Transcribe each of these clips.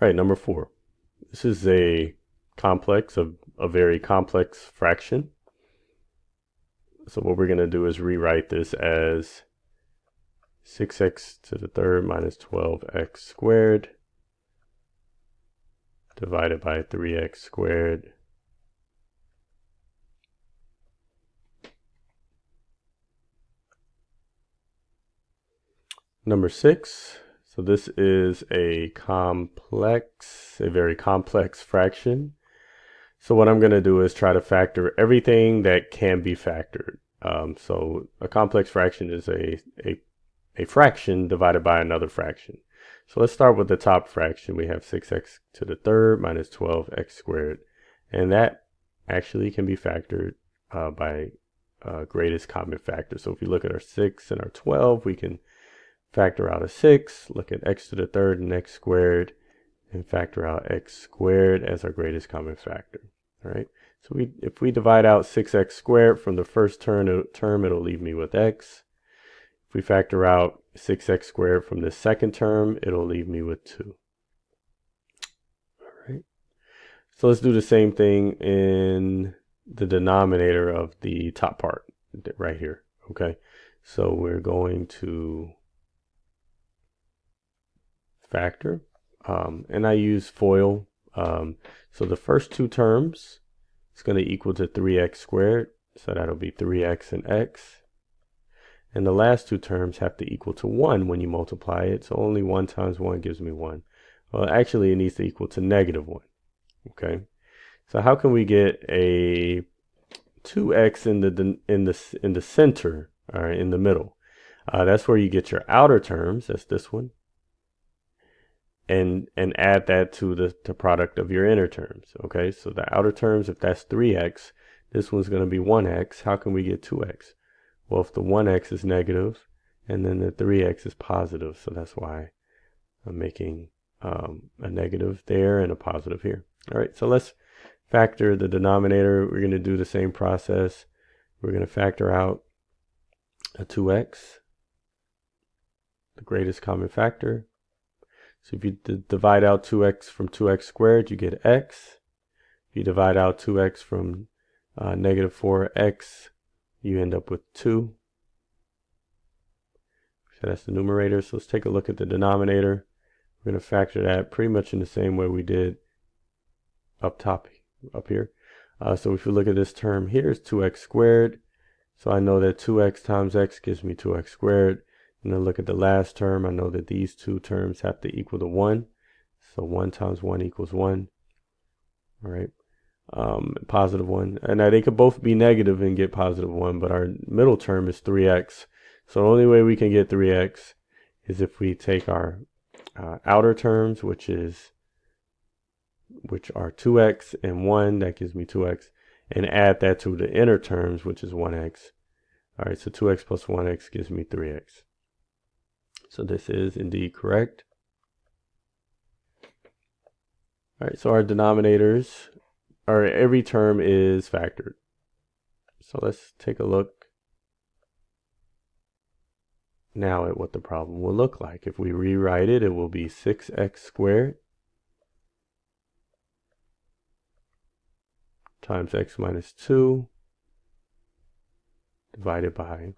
All right, number 4. This is a complex of a very complex fraction. So what we're going to do is rewrite this as 6x to the third minus 12x squared divided by 3x squared number 6. So this is a very complex fraction. So what I'm going to do is try to factor everything that can be factored. So a complex fraction is a fraction divided by another fraction. So let's start with the top fraction. We have 6x to the third minus 12x squared. And that actually can be factored by greatest common factor. So if you look at our 6 and our 12, we can factor out a 6, look at x to the third and x squared, and factor out x squared as our greatest common factor. All right. So if we divide out 6x squared from the first term, it'll leave me with x. If we factor out 6x squared from the second term, it'll leave me with 2. All right. So let's do the same thing in the denominator of the top part right here. Okay. So we're going to factor, and I use FOIL. So the first two terms is going to equal to 3x squared. So that'll be 3x and x. And the last two terms have to equal to 1 when you multiply it. So only 1 times 1 gives me 1. Well, actually, it needs to equal to negative 1. Okay. So how can we get a 2x in the center, all right, in the middle? That's where you get your outer terms. That's this one. And add that to the product of your inner terms. Okay, so the outer terms, if that's 3x, this one's going to be 1x. How can we get 2x? Well, if the 1x is negative and then the 3x is positive, so that's why I'm making a negative there and a positive here. All right, so let's factor the denominator. We're going to do the same process. We're going to factor out a 2x, the greatest common factor. So if you divide out 2x from 2x squared, you get x. If you divide out 2x from negative 4x, you end up with 2. So that's the numerator. So let's take a look at the denominator. We're going to factor that pretty much in the same way we did up top, up here. So if you look at this term here, it's 2x squared. So I know that 2x times x gives me 2x squared. And then look at the last term. I know that these two terms have to equal to 1. So 1 times 1 equals 1. All right. Positive 1. And now they could both be negative and get positive 1, but our middle term is 3x. So the only way we can get 3x is if we take our outer terms, which are 2x and 1, that gives me 2x, and add that to the inner terms, which is 1x. All right, so 2x plus 1x gives me 3x. So this is indeed correct. All right, so our denominators, every term is factored. So let's take a look now at what the problem will look like. If we rewrite it, it will be 6x squared times x minus 2 divided by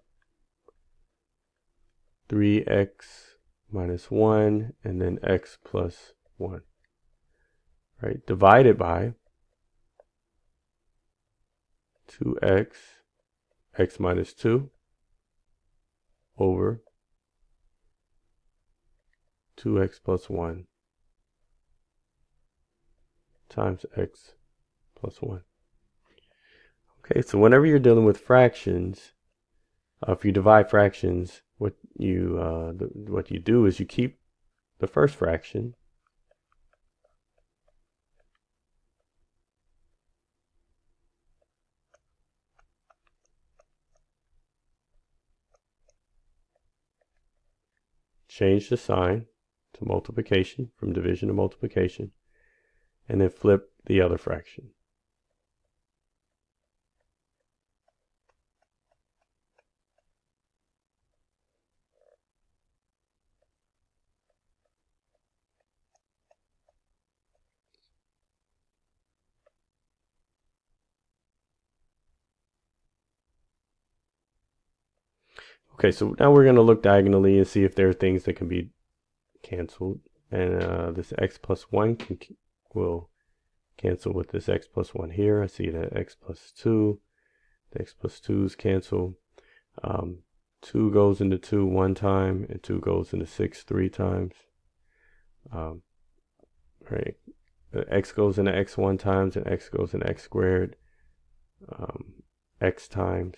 3x minus 1 and then x plus 1. Right, divided by 2x, x minus 2 over 2x plus 1 times x plus 1. Okay, so whenever you're dealing with fractions, if you divide fractions, what you do is you keep the first fraction, change the sign to multiplication, from division to multiplication, and then flip the other fraction. Okay, so now we're going to look diagonally and see if there are things that can be canceled. And this x plus 1 will cancel with this x plus 1 here. I see that x plus 2, the x plus 2's cancel. 2 goes into 2 one time, and 2 goes into 6 three times. Right, x goes into x one times, and x goes into x squared x times.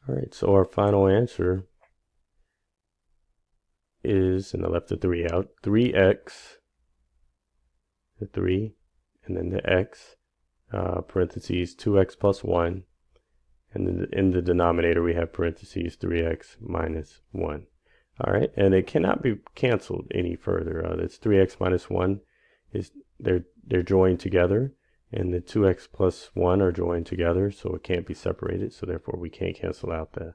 All right, so our final answer is, and I left the 3 out, 3x, the 3, and then the x, parentheses 2x plus 1, and then in the denominator we have parentheses 3x minus 1. All right, and it cannot be canceled any further. That's 3x minus 1 is they're joined together, and the 2x plus 1 are joined together, so it can't be separated. So therefore, we can't cancel out the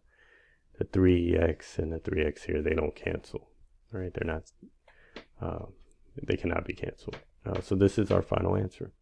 3x and the 3x here. They don't cancel. All right, they're not. They cannot be canceled. So this is our final answer.